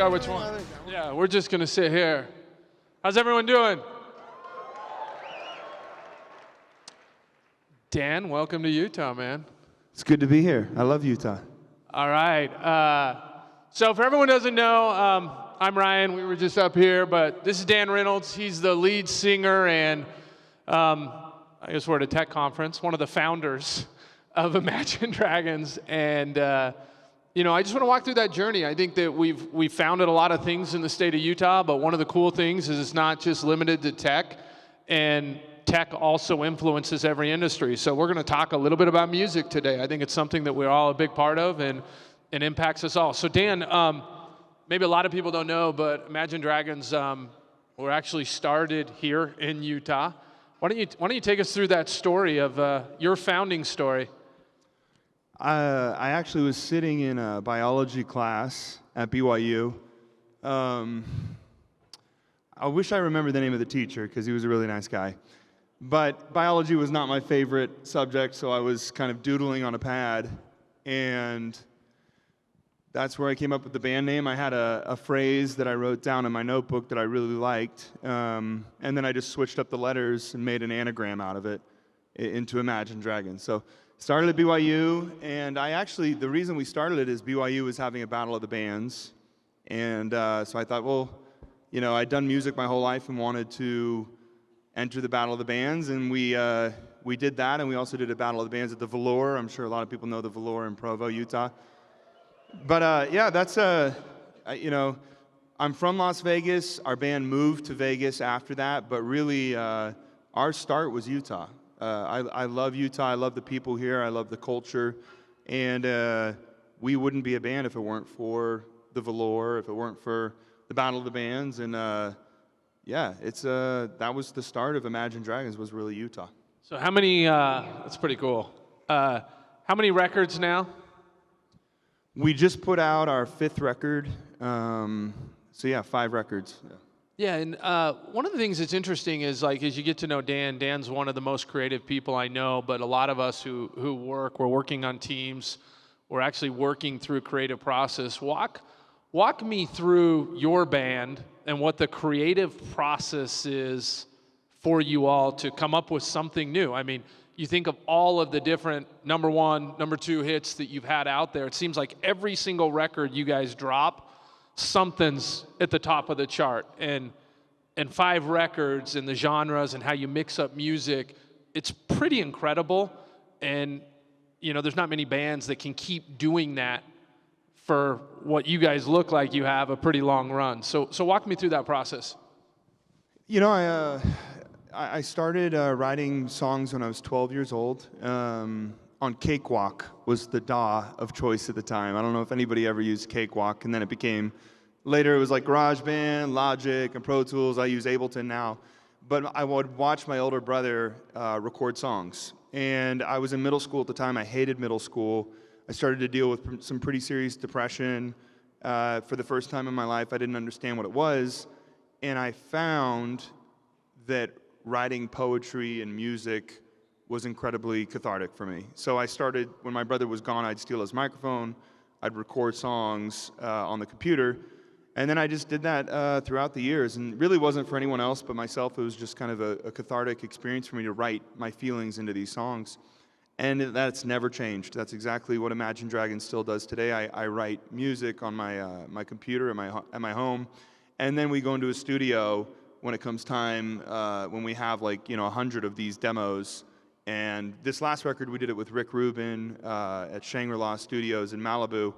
forgot which one. Yeah, we're just gonna sit here. How's everyone doing? Dan, welcome to Utah, man. It's good to be here. I love Utah. All right. So for everyone who doesn't know, I'm Ryan. We were just up here, but this is Dan Reynolds. He's the lead singer and I guess we're at a tech conference, one of the founders of Imagine Dragons. And I just want to walk through that journey. I think that we've founded a lot of things in the state of Utah, but one of the cool things is it's not just limited to tech, and tech also influences every industry. So we're going to talk a little bit about music today. I think it's something that we're all a big part of and impacts us all. So Dan, maybe a lot of people don't know, but Imagine Dragons were actually started here in Utah. Why don't you take us through that story of your founding story? I actually was sitting in a biology class at BYU. I wish I remembered the name of the teacher because he was a really nice guy. But biology was not my favorite subject, so I was kind of doodling on a pad, and that's where I came up with the band name. I had a phrase that I wrote down in my notebook that I really liked, and then I just switched up the letters and made an anagram out of it into Imagine Dragons. So started at BYU, and the reason we started it is BYU was having a battle of the bands, and so I thought, well, I'd done music my whole life and wanted to enter the battle of the bands, and we did that, and we also did a battle of the bands at the Velour. I'm sure a lot of people know the Velour in Provo, Utah. But that's I'm from Las Vegas. Our band moved to Vegas after that, but really our start was Utah. I love Utah. I love the people here. I love the culture, and we wouldn't be a band if it weren't for the Velour, if it weren't for the Battle of the Bands, and that was the start of Imagine Dragons, was really Utah. So how many? That's pretty cool. How many records now? We just put out our 5th record, 5 records. Yeah, and one of the things that's interesting is, like, as you get to know Dan, Dan's one of the most creative people I know, but a lot of us who we're working on teams, we're actually working through a creative process. Walk me through your band and what the creative process is for you all to come up with something new. I mean, you think of all of the different number 1, number 2 hits that you've had out there. It seems like every single record you guys drop, something's at the top of the chart. And 5 records and the genres and how you mix up music, it's pretty incredible. And, there's not many bands that can keep doing that for what you guys look like you have a pretty long run. So walk me through that process. I started writing songs when I was 12 years old. On Cakewalk was the DAW of choice at the time. I don't know if anybody ever used Cakewalk, and then later it was like GarageBand, Logic, and Pro Tools. I use Ableton now. But I would watch my older brother record songs. And I was in middle school at the time. I hated middle school. I started to deal with some pretty serious depression. For the first time in my life, I didn't understand what it was. And I found that writing poetry and music was incredibly cathartic for me. So I started, when my brother was gone, I'd steal his microphone, I'd record songs on the computer, and then I just did that throughout the years. And it really wasn't for anyone else but myself. It was just kind of a cathartic experience for me to write my feelings into these songs. And that's never changed. That's exactly what Imagine Dragons still does today. I write music on my computer at my home, and then we go into a studio when it comes time, when we have 100 of these demos. And this last record, we did it with Rick Rubin at Shangri-La Studios in Malibu.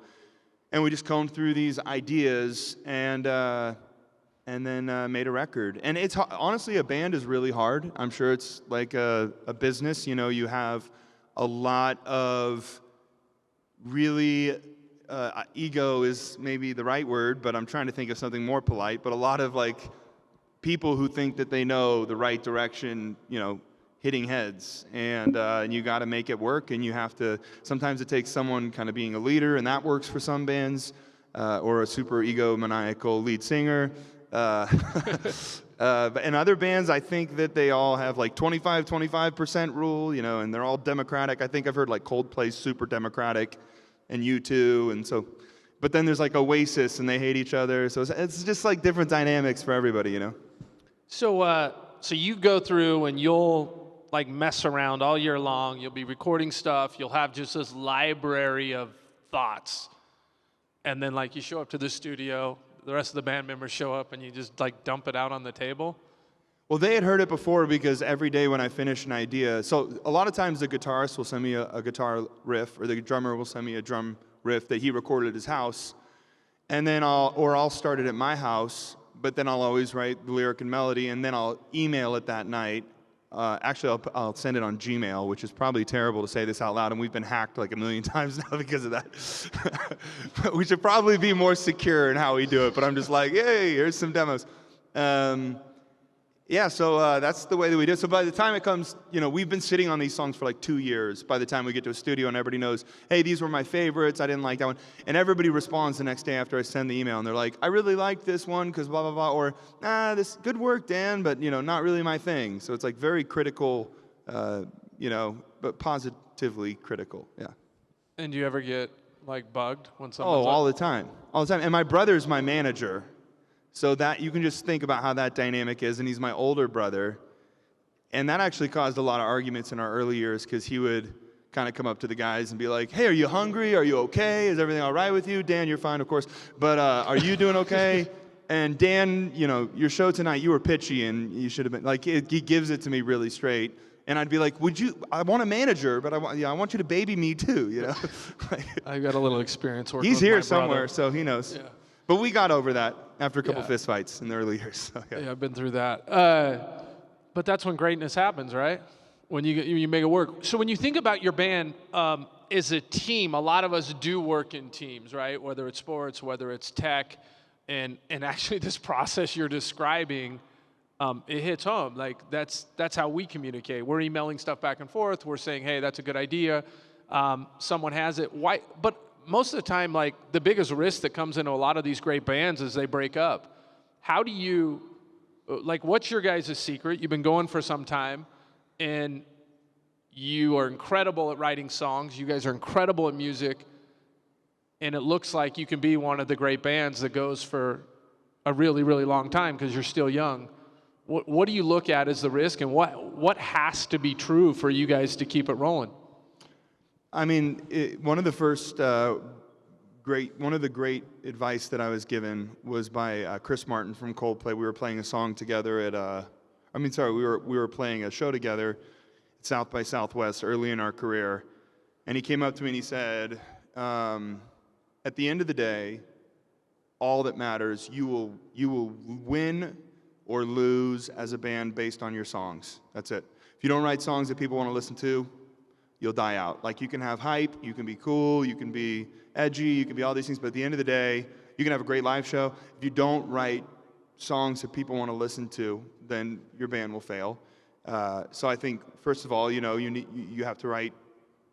And we just combed through these ideas and then made a record. And it's honestly, a band is really hard. I'm sure it's like a business. You have a lot of really, ego is maybe the right word, but I'm trying to think of something more polite, but a lot of people who think that they know the right direction, hitting heads, and you got to make it work, and you have to, sometimes it takes someone kind of being a leader, and that works for some bands, or a super egomaniacal lead singer. But in other bands, I think that they all have 25% rule, and they're all democratic. I think I've heard Coldplay's super democratic, and U2, and so, But then there's like Oasis, and they hate each other. So it's just like different dynamics for everybody, you know? So you go through and you'll like mess around all year long. You'll be recording stuff. You'll have just this library of thoughts. And then like you show up to the studio, the rest of the band members show up, and you just like dump it out on the table. Well, they had heard it before because every day when I finish an idea, so a lot of times the guitarist will send me a guitar riff, or the drummer will send me a drum riff that he recorded at his house, and then I'll start it at my house, but then I'll always write the lyric and melody, and then I'll email it that night. Actually, I'll send it on Gmail, which is probably terrible to say this out loud, and we've been hacked like a million times now because of that. We should probably be more secure in how we do it, but I'm just like, hey, here's some demos. Yeah, so that's the way that we do it. So by the time it comes, you know, we've been sitting on these songs for like 2 years. By the time we get to a studio and everybody knows, hey, these were my favorites, I didn't like that one. And everybody responds the next day after I send the email, and they're like, I really like this one because blah, blah, blah. Or, this good work, Dan, but, you know, not really my thing. So it's like very critical, you know, but positively critical, yeah. And do you ever get like bugged when someone's all the time. All the time. And my brother's my manager. So that you can just think about how that dynamic is, and he's my older brother. And that actually caused a lot of arguments in our early years because he would kind of come up to the guys and be like, hey, are you hungry? Are you okay? Is everything all right with you? Dan, you're fine, of course. But are you doing okay? And Dan, you know, your show tonight, you were pitchy, and you should have been, like, he gives it to me really straight. And I'd be like, I want a manager, but I want you to baby me too, you know? I've got a little experience working He's with here my somewhere, brother. so he knows. Yeah. But we got over that after a couple Yeah. fist fights in the early years. So, yeah. Yeah, I've been through that. But that's when greatness happens, right? When you make it work. So when you think about your band as a team, a lot of us do work in teams, right? Whether it's sports, whether it's tech, and actually this process you're describing, it hits home. Like that's how we communicate. We're emailing stuff back and forth. We're saying, hey, that's a good idea. Someone has it. Why? But most of the time, like the biggest risk that comes into a lot of these great bands is they break up. How do you, like, what's your guys' secret? You've been going for some time, and you are incredible at writing songs. You guys are incredible at music, and it looks like you can be one of the great bands that goes for a really, really long time because you're still young. What do you look at as the risk, and what has to be true for you guys to keep it rolling? I mean, one of the great advice that I was given was by Chris Martin from Coldplay. We were playing a song together we were playing a show together at South by Southwest early in our career, and he came up to me and he said, at the end of the day, all that matters, you will win or lose as a band based on your songs. That's it. If you don't write songs that people want to listen to, you'll die out. Like, you can have hype, you can be cool, you can be edgy, you can be all these things, but at the end of the day, you can have a great live show. If you don't write songs that people want to listen to, then your band will fail. So I think, first of all, you know, you have to write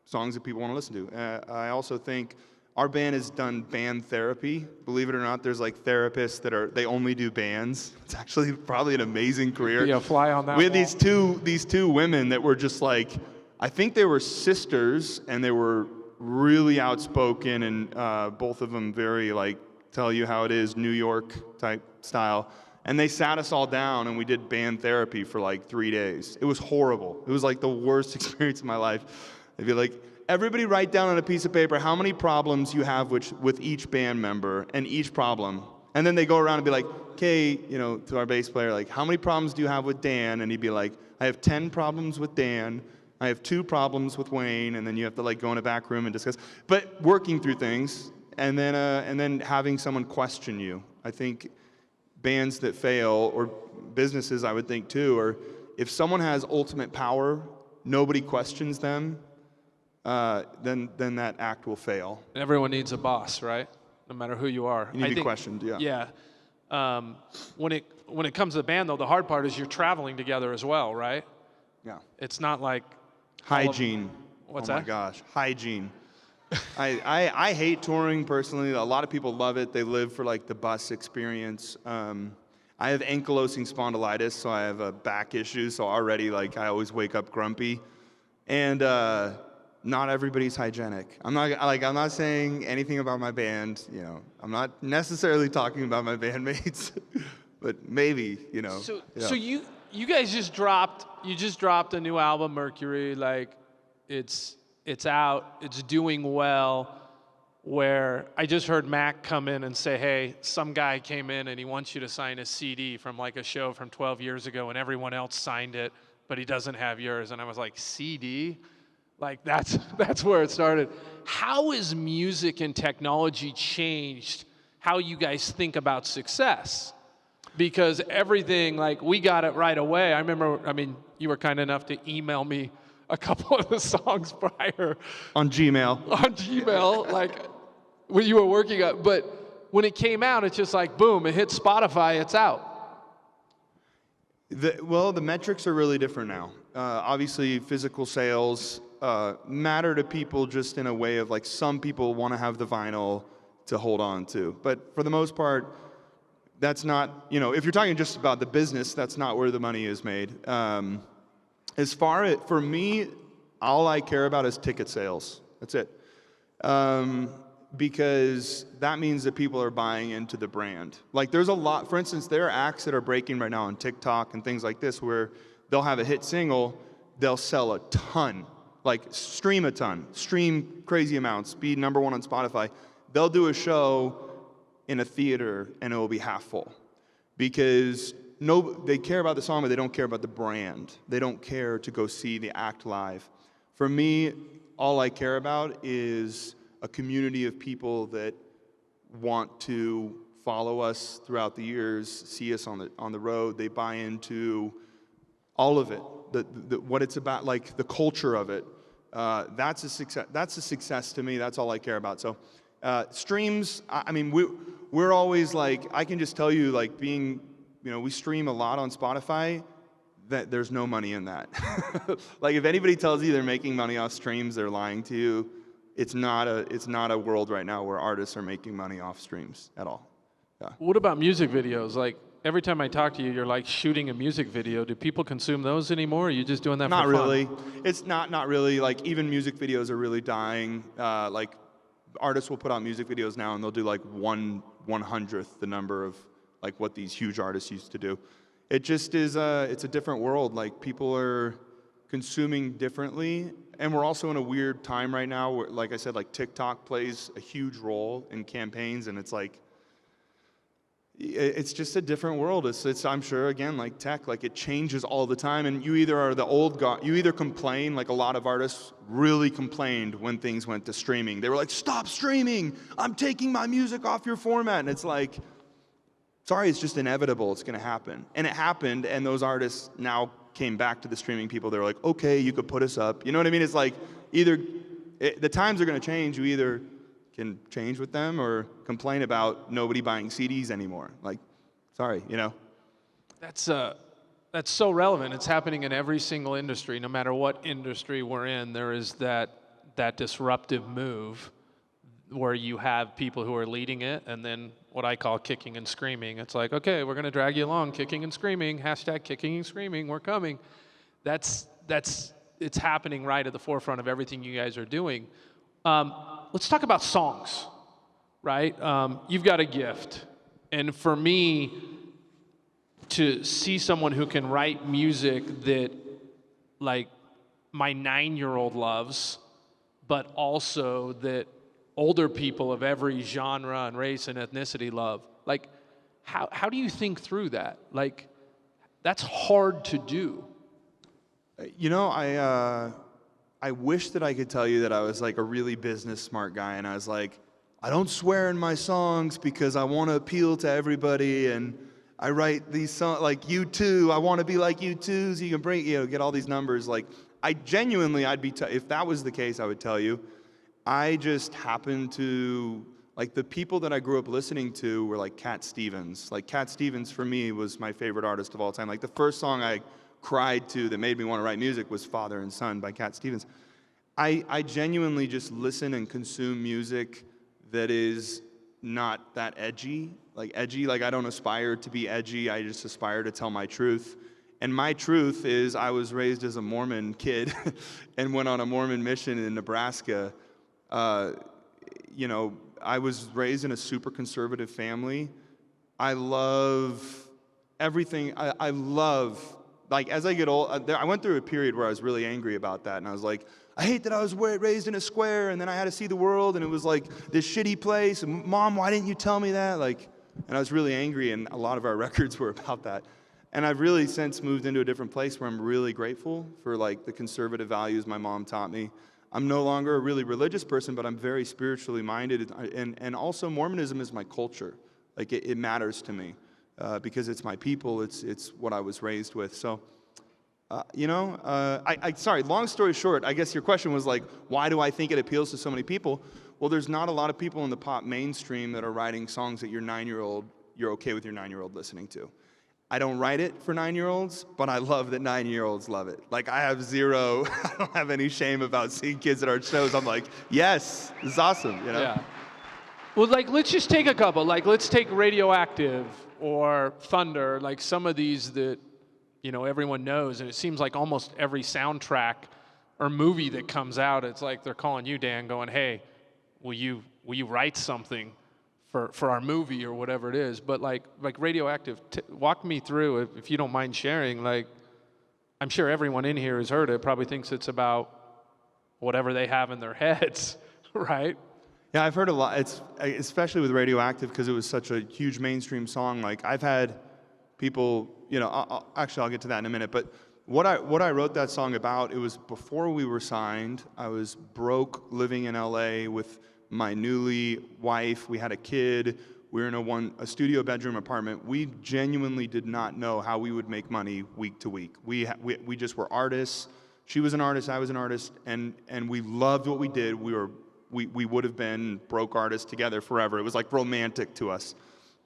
songs that people want to listen to. I also think our band has done band therapy. Believe it or not, there's like therapists they only do bands. It's actually probably an amazing career. Be a fly on that We had wall. these two women that were just like, I think they were sisters, and they were really outspoken, and both of them very, like, tell you how it is, New York type style. And they sat us all down, and we did band therapy for like 3 days. It was horrible. It was like the worst experience of my life. They'd be like, everybody write down on a piece of paper how many problems you have with each band member and each problem. And then they go around and be like, okay, you know, to our bass player, like, how many problems do you have with Dan? And he'd be like, I have 10 problems with Dan. I have 2 problems with Wayne, and then you have to like go in a back room and discuss. But working through things, and then having someone question you. I think bands that fail, or businesses, I would think too, or if someone has ultimate power, nobody questions them, then that act will fail. Everyone needs a boss, right? No matter who you are. You need to be questioned, yeah. Yeah. When it comes to the band, though, the hard part is you're traveling together as well, right? Yeah. It's not like hygiene. What's that? Oh my that? gosh, hygiene. I hate touring personally. A lot of people love it. They live for like the bus experience. I have ankylosing spondylitis, so I have a back issue. So already, like, I always wake up grumpy, and not everybody's hygienic. I'm not saying anything about my band. You know, I'm not necessarily talking about my bandmates, but maybe, you know. So yeah. so you guys just dropped a new album, Mercury. Like, it's out, it's doing well. Where I just heard Mac come in and say, hey, some guy came in and he wants you to sign a CD from like a show from 12 years ago and everyone else signed it, but he doesn't have yours. And I was like, CD? Like, that's where it started. How has music and technology changed how you guys think about success? Because everything, like, we got it right away. I remember, I mean, you were kind enough to email me a couple of the songs prior. On Gmail. On Gmail, like, when you were working on, but when it came out, it's just like, boom, it hit Spotify, it's out. The metrics are really different now. Obviously, physical sales matter to people just in a way of, like, some people want to have the vinyl to hold on to. But for the most part, that's not, you know, if you're talking just about the business, that's not where the money is made. For me, all I care about is ticket sales. That's it. Because that means that people are buying into the brand. Like, there's a lot, for instance, there are acts that are breaking right now on TikTok and things like this where they'll have a hit single, they'll sell a ton, like stream a ton, stream crazy amounts, be number one on Spotify. They'll do a show in a theater and it will be half full because they care about the song, but they don't care about the brand. They don't care to go see the act live. For me, all I care about is a community of people that want to follow us throughout the years, see us on the road. They buy into all of it, what it's about, like the culture of it. That's a success. That's a success to me. That's all I care about. So streams. I mean, we're always like, I can just tell you, like, being, you know, we stream a lot on Spotify. That there's no money in that. Like, if anybody tells you they're making money off streams, they're lying to you. It's not a world right now where artists are making money off streams at all. Yeah. What about music videos? Like, every time I talk to you, you're like shooting a music video. Do people consume those anymore? Or are you just doing that for fun? Not really. It's not really. Like, even music videos are really dying. Like, artists will put out music videos now and they'll do like 1/100th the number of like what these huge artists used to do. It just is it's a different world. Like, people are consuming differently, and we're also in a weird time right now where, like I said, like, TikTok plays a huge role in campaigns, and it's like, it's just a different world. It's I'm sure, again, like tech, like, it changes all the time, and you either are the old guy, you either complain, like a lot of artists really complained when things went to streaming. They were like, stop streaming, I'm taking my music off your format, and it's like, sorry, it's just inevitable, it's gonna happen. And it happened, and those artists now came back to the streaming people. They were like, okay, you could put us up. You know what I mean? It's like, the times are gonna change. You either can change with them or complain about nobody buying CDs anymore. Like, sorry, you know? That's so relevant. It's happening in every single industry. No matter what industry we're in, there is that disruptive move where you have people who are leading it, and then what I call kicking and screaming. It's like, okay, we're gonna drag you along, kicking and screaming, hashtag kicking and screaming, we're coming. It's happening right at the forefront of everything you guys are doing. Let's talk about songs, right? You've got a gift. And for me, to see someone who can write music that, like, my 9-year-old loves, but also that older people of every genre and race and ethnicity love. Like, how do you think through that? Like, that's hard to do. You know, I wish that I could tell you that I was like a really business smart guy, and I was like, I don't swear in my songs because I want to appeal to everybody, and I write these songs like U2. I want to be like U2, so you can bring, get all these numbers. Like, I genuinely, if that was the case, I would tell you. I just happened to, like, the people that I grew up listening to were like Cat Stevens. Like, Cat Stevens for me was my favorite artist of all time. Like, the first song I cried to that made me want to write music was Father and Son by Cat Stevens. I genuinely just listen and consume music that is not that edgy. Like, I don't aspire to be edgy, I just aspire to tell my truth. And my truth is I was raised as a Mormon kid and went on a Mormon mission in Nebraska. You know, I was raised in a super conservative family. I love everything. I love, like, as I get old, I went through a period where I was really angry about that. And I was like, I hate that I was raised in a square and then I had to see the world and it was like this shitty place. And Mom, why didn't you tell me that? Like, and I was really angry, and a lot of our records were about that. And I've really since moved into a different place where I'm really grateful for like the conservative values my mom taught me. I'm no longer a really religious person, but I'm very spiritually minded. And also Mormonism is my culture. Like it matters to me because it's my people. It's what I was raised with. So, sorry, long story short, I guess your question was like, why do I think it appeals to so many people? Well, there's not a lot of people in the pop mainstream that are writing songs that you're okay with your 9-year-old listening to. I don't write it for 9-year-olds, but I love that 9-year-olds love it. Like I don't have any shame about seeing kids at our shows. I'm like, yes, this is awesome, you know? Yeah. Well, like, let's just take a couple. Like, let's take Radioactive or Thunder, like some of these that, you know, everyone knows. And it seems like almost every soundtrack or movie that comes out, it's like they're calling you, Dan, going, hey, will you write something for our movie or whatever it is? But like Radioactive, walk me through, if you don't mind sharing. Like, I'm sure everyone in here has heard it, probably thinks it's about whatever they have in their heads, right? Yeah, I've heard a lot. It's especially with Radioactive because it was such a huge mainstream song. Like I've had people, you know, I'll get to that in a minute. But what I wrote that song about, it was before we were signed. I was broke, living in LA with my newly wife. We had a kid. We were in a studio bedroom apartment. We genuinely did not know how we would make money week to week. We just were artists. She was an artist, I was an artist, and we loved what we did. We would have been broke artists together forever. It was like romantic to us.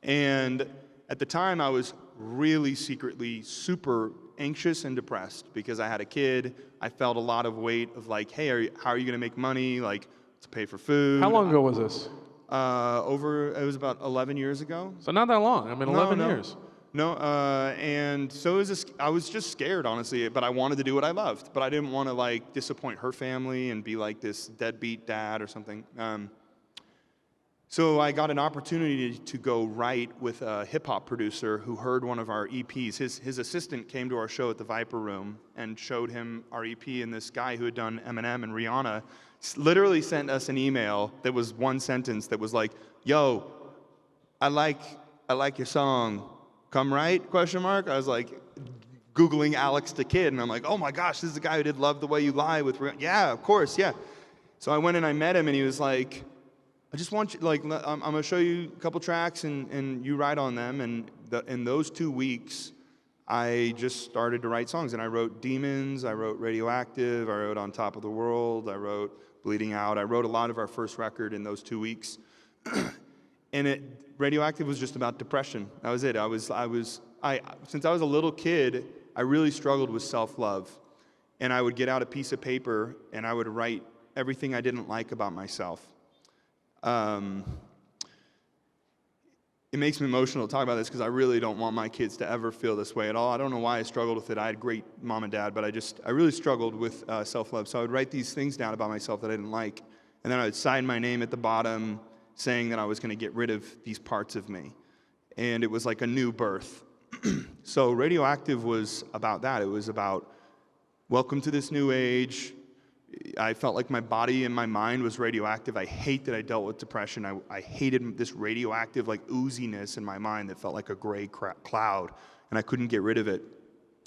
And at the time, I was really secretly super anxious and depressed because I had a kid. I felt a lot of weight of like, hey, how are you gonna make money? Like, to pay for food. How long ago was this? It was about 11 years ago. So not that long. I mean, 11 years. No, and so I was just scared, honestly, but I wanted to do what I loved, but I didn't want to like disappoint her family and be like this deadbeat dad or something. So I got an opportunity to go write with a hip hop producer who heard one of our EPs. His assistant came to our show at the Viper Room and showed him our EP, and this guy who had done Eminem and Rihanna literally sent us an email that was one sentence that was like, yo, I like your song. Come right? ? I was like Googling Alex the Kid, and I'm like, oh my gosh, this is the guy who did Love the Way You Lie with Rihanna. Yeah, of course, yeah. So I went and I met him, and he was like, I just want you, like, I'm going to show you a couple tracks, and you write on them. And in those 2 weeks, I just started to write songs, and I wrote Demons, I wrote Radioactive, I wrote On Top of the World, I wrote Bleeding Out. I wrote a lot of our first record in those 2 weeks. And Radioactive was just about depression. That was it. Since I was a little kid, I really struggled with self-love. And I would get out a piece of paper, and I would write everything I didn't like about myself. It makes me emotional to talk about this because I really don't want my kids to ever feel this way at all. I don't know why I struggled with it. I had great mom and dad, but I really struggled with self-love. So I would write these things down about myself that I didn't like, and then I would sign my name at the bottom saying that I was going to get rid of these parts of me. And it was like a new birth. So Radioactive was about that. It was about welcome to this new age. I felt like my body and my mind was radioactive. I hate that I dealt with depression. I hated this radioactive like ooziness in my mind that felt like a gray cloud, and I couldn't get rid of it.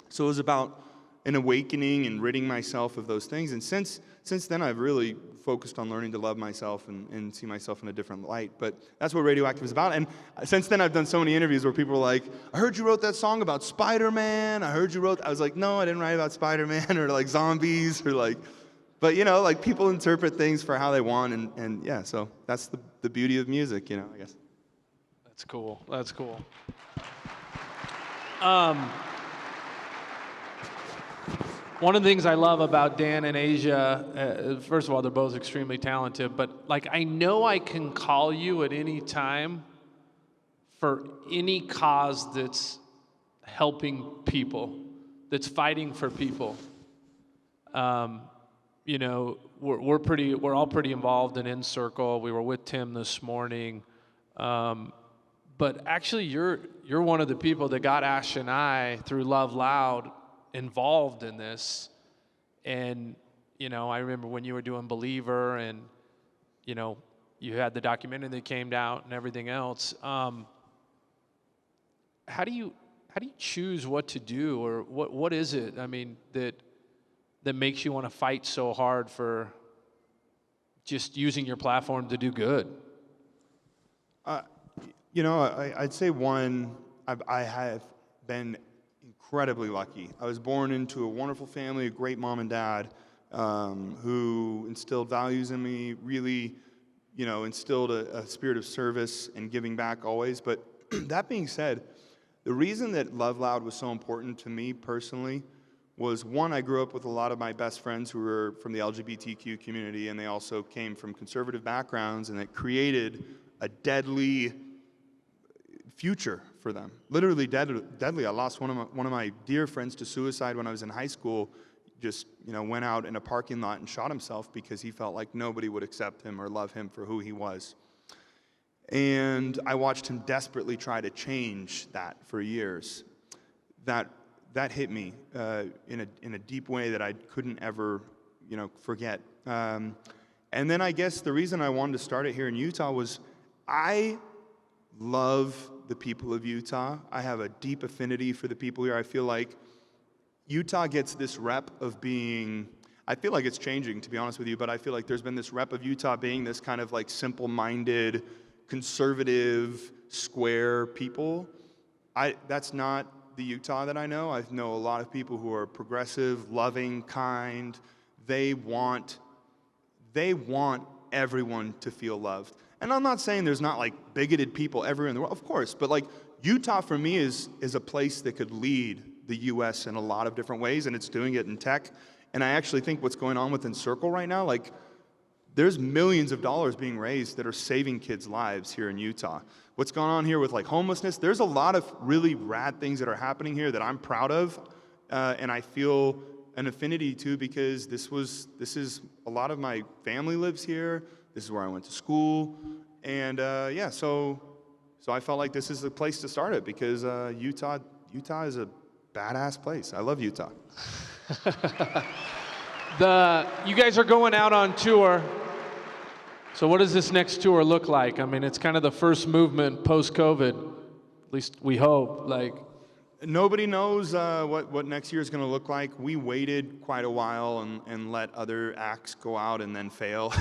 So it was about an awakening and ridding myself of those things. And since then, I've really focused on learning to love myself and see myself in a different light. But that's what Radioactive is about. And since then, I've done so many interviews where people are like, I heard you wrote that song about Spider-Man. I was like, no, I didn't write about Spider-Man or like zombies or like... But, you know, like people interpret things for how they want, and yeah, so that's the beauty of music, you know, I guess. That's cool. That's cool. One of the things I love about Dan and Asia, first of all, they're both extremely talented, but like I know I can call you at any time for any cause that's helping people. that's fighting for people. You know, we're all pretty involved in Circle. We were with Tim this morning. But actually, you're one of the people that got Ash and I through Love Loud involved in this. And you know, I remember when you were doing Believer, and you know, you had the documentary that came out and everything else. How do you choose what to do, or what is it? I mean, that makes you want to fight so hard for just using your platform to do good? You know, I'd say one, I have been incredibly lucky. I was born into a wonderful family, a great mom and dad, who instilled values in me, really, you know, instilled a spirit of service and giving back always. But that being said, the reason that Love Loud was so important to me personally was, one, I grew up with a lot of my best friends who were from the LGBTQ community, and they also came from conservative backgrounds, and it created a deadly future for them. Literally deadly. I lost one of my dear friends to suicide when I was in high school. Just, you know, went out in a parking lot and shot himself because he felt like nobody would accept him or love him for who he was. And I watched him desperately try to change that for years. That hit me in a deep way that I couldn't ever, you know, forget. And then I guess the reason I wanted to start it here in Utah was I love the people of Utah. I have a deep affinity for the people here. I feel like Utah gets this rep of being, I feel like it's changing, to be honest with you, but I feel like there's been this rep of Utah being this kind of like simple-minded, conservative, square people. That's not the Utah that I know. I know a lot of people who are progressive, loving, kind. They want everyone to feel loved. And I'm not saying there's not like bigoted people everywhere in the world, of course, but like Utah for me is a place that could lead the US in a lot of different ways, and it's doing it in tech. And I actually think what's going on within Circle right now, like there's millions of dollars being raised that are saving kids' lives here in Utah. What's going on here with like homelessness, there's a lot of really rad things that are happening here that I'm proud of, and I feel an affinity to, because this is a lot of my family lives here. This is where I went to school, and yeah, so I felt like this is the place to start it, because Utah is a badass place. I love Utah. You guys are going out on tour. So what does this next tour look like? I mean, it's kind of the first movement post-COVID. At least we hope. Like, nobody knows what next year is going to look like. We waited quite a while and let other acts go out and then fail.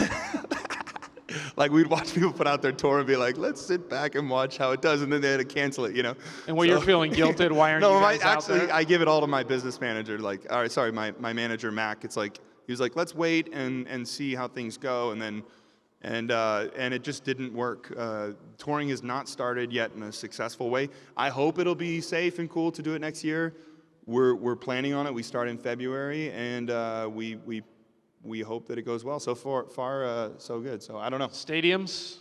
Like, we'd watch people put out their tour and be like, let's sit back and watch how it does, and then they had to cancel it, you know? And when you're feeling guilted, why aren't you guys out there? I give it all to my business manager, like, all right, sorry, my manager, Mac. It's like, he was like, let's wait and see how things go, and then, and it just didn't work. Touring has not started yet in a successful way. I hope it'll be safe and cool to do it next year. We're planning on it. We start in February, and we hope that it goes well. So far, so good. So I don't know. Stadiums?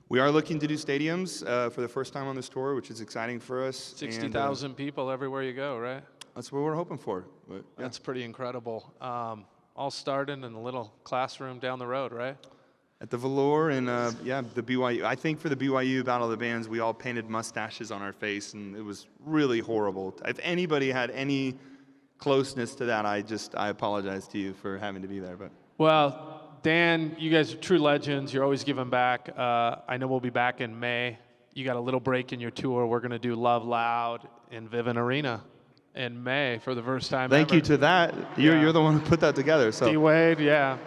We are looking to do stadiums for the first time on this tour, which is exciting for us. 60,000 people everywhere you go, right? That's what we're hoping for. But, yeah. That's pretty incredible. All starting in a little classroom down the road, right? At the Velour and yeah, the BYU. I think for the BYU Battle of the Bands, we all painted mustaches on our face, and it was really horrible. If anybody had any closeness to that, I apologize to you for having to be there. But well, Dan, you guys are true legends. You're always giving back. I know we'll be back in May. You got a little break in your tour. We're going to do Love Loud in Vivint Arena in May for the first time Thank ever. you to that. You're the one who put that together. So D-Wade, yeah.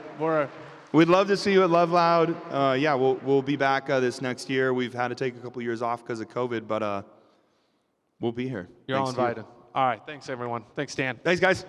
We'd love to see you at Love Loud. Yeah, we'll be back this next year. We've had to take a couple years off because of COVID, but we'll be here. You're all invited. All right. Thanks, everyone. Thanks, Dan. Thanks, guys.